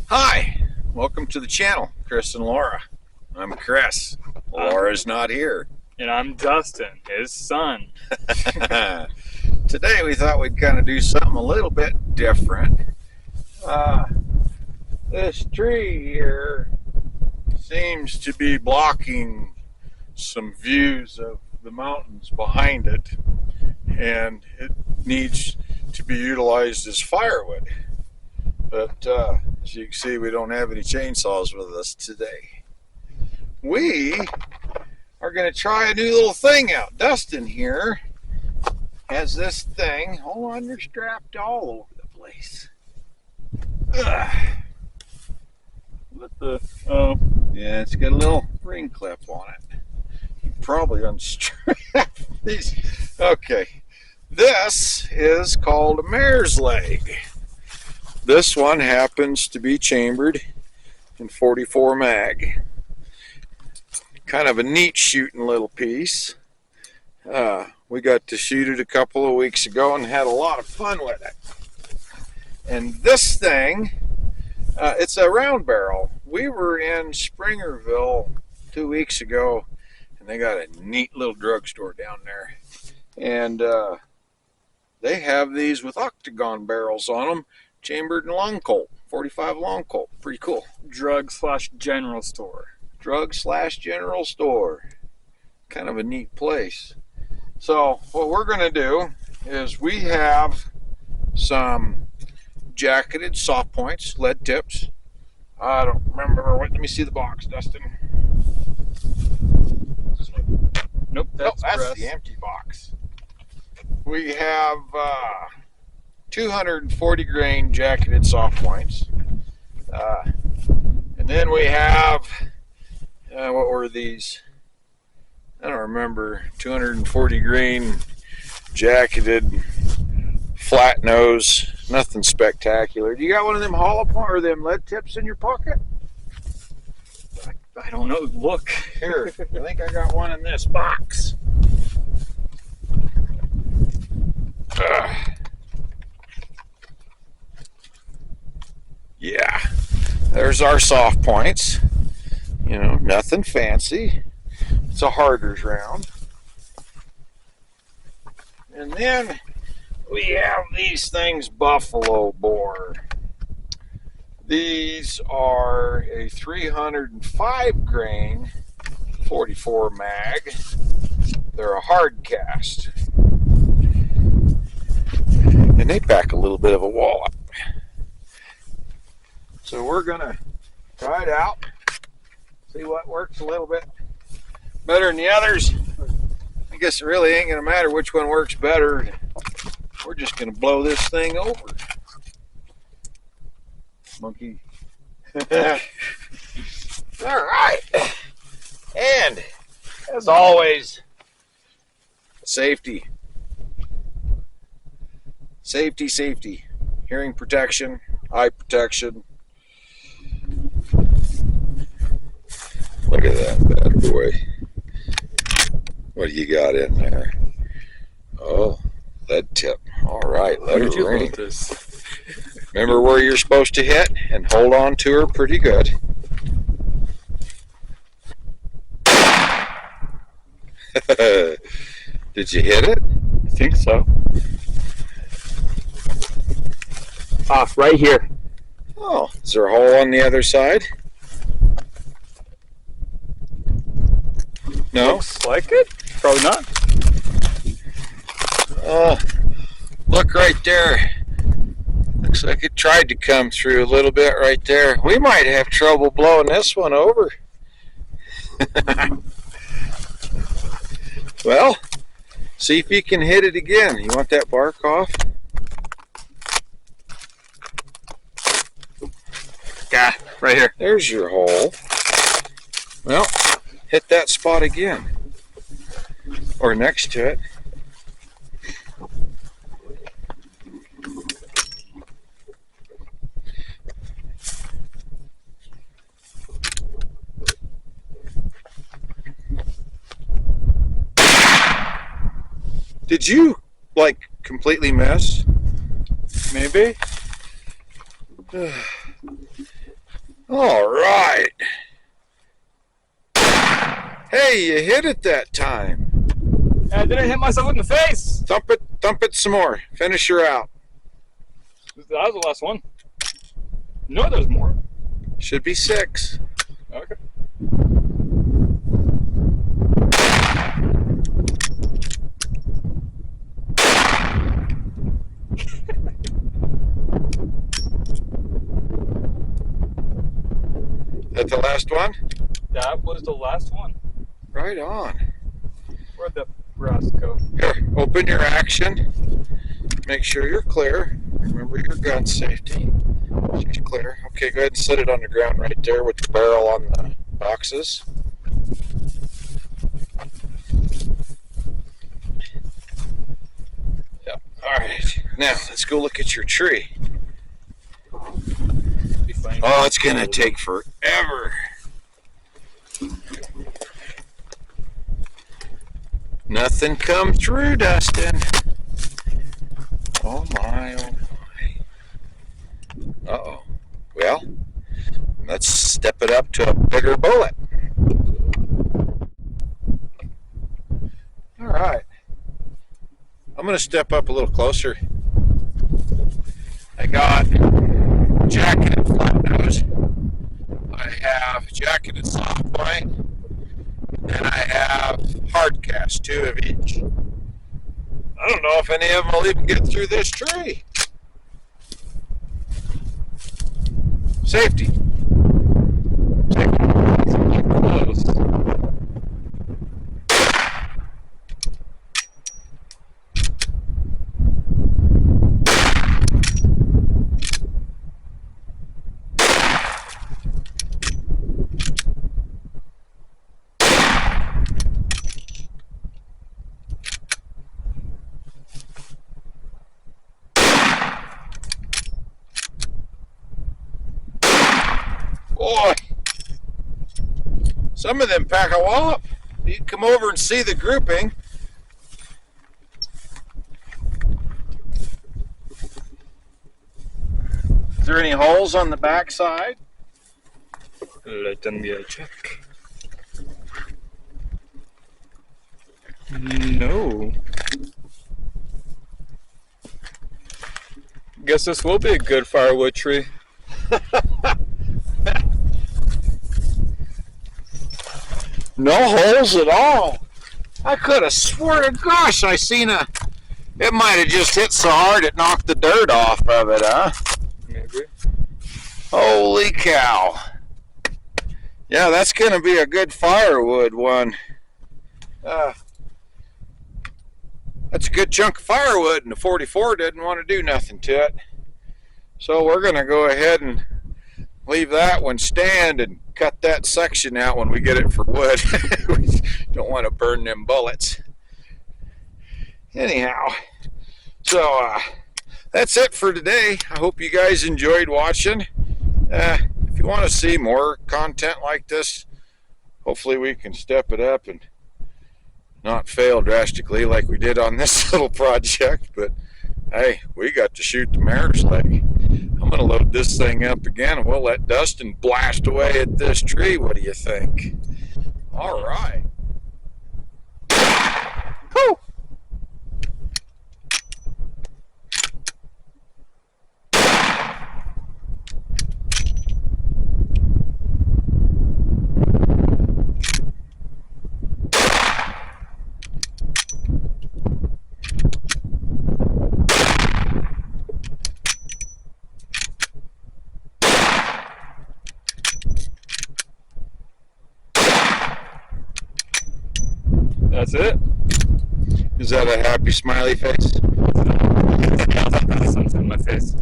Hi, welcome to the channel, Chris and Laura. I'm Chris. Laura's not here. And I'm Dustin, his son. Today we thought we'd kind of do something a little bit different. This tree here seems to be blocking some views of the mountains behind it, and it needs to be utilized as firewood. But as you can see, we don't have any chainsaws with us today. We are going to try a new little thing out. Dustin here has this thing. Hold on, you're strapped all over the place. What the? Oh. Yeah, it's got a little ring clip on it. You probably unstrap these. Okay, this is called a mare's leg. This one happens to be chambered in 44 mag. Kind of a neat shooting little piece. We got to shoot it a couple of weeks ago and had a lot of fun with it. And this thing, it's a round barrel. We were in Springerville 2 weeks ago, and they got a neat little drugstore down there. And they have these with octagon barrels on them, chambered in long colt, 45 long colt. Pretty cool. Drug/general store. Drug/general store. Kind of a neat place. So what we're going to do is we have some jacketed soft points, lead tips. I don't remember what. Let me see the box, Dustin. Nope, that's the empty box. We have 240 grain jacketed soft points. And then we have, what were these? I don't remember. 240 grain jacketed flat nose. Nothing spectacular. Do you got one of them hollow point or them lead tips in your pocket? I don't know. Look. Here, I think I got one in this box. Yeah, there's our soft points. You know, nothing fancy. It's a Harder's round. And then we have these things buffalo bore. These are a 305 grain 44 mag. They're a hard cast. And they pack a little bit of a wallop. So we're gonna try it out, see what works a little bit better than the others. I guess it really ain't gonna matter which one works better. We're just gonna blow this thing over. Monkey. All right. And as always, safety. Safety, safety. Hearing protection, eye protection. Look at that bad boy. What do you got in there? Oh, lead tip. All right, let it ring. Remember where you're supposed to hit and hold on to her pretty good. Did you hit it? I think so. Off right here. Oh, is there a hole on the other side? No? Looks like it. Probably not. Oh, look right there. Looks like it tried to come through a little bit right there. We might have trouble blowing this one over. Well, see if you can hit it again. You want that bark off? Yeah, right here. There's your hole. Well, hit that spot again. Or next to it. Did you, like, completely miss? Maybe. All right. Hey, you hit it that time. I didn't hit myself in the face. Thump it some more. Finish her out. That was the last one. No, there's more. Should be 6. Okay. That the last one? That was the last one. Right on. Where'd the brass go? Here, open your action. Make sure you're clear. Remember your gun safety. She's clear. Okay, go ahead and set it on the ground right there with the barrel on the boxes. Yep. All right. Now, let's go look at your tree. Be fine. Oh, it's going to take forever. Nothing come through, Dustin. Oh my, oh my. Uh-oh. Well, let's step it up to a bigger bullet. All right. I'm going to step up a little closer. I got jacketed flat nose. I have jacketed soft point. And I have hard cast, 2 of each. I don't know if any of them will even get through this tree. Safety. Close. Boy, some of them pack a wallop. You can come over and see the grouping. Is there any holes on the back side? Let me check. No. Guess this will be a good firewood tree. No holes at all. I could have swore to gosh I seen a. It might have just hit so hard it knocked the dirt off of it, huh? Maybe. Holy cow. Yeah, that's going to be a good firewood one. That's a good chunk of firewood, and the 44 didn't want to do nothing to it. So we're going to go ahead and leave that one stand and cut that section out when we get it for wood. We don't want to burn them bullets. Anyhow, so that's it for today. I hope you guys enjoyed watching. If you want to see more content like this, hopefully we can step it up and not fail drastically like we did on this little project. But hey, we got to shoot the mare's leg. I'm going to load this thing up again, and we'll let Dustin blast away at this tree. What do you think? All right. Whew. That's it. Is that a happy smiley face? Something in my face.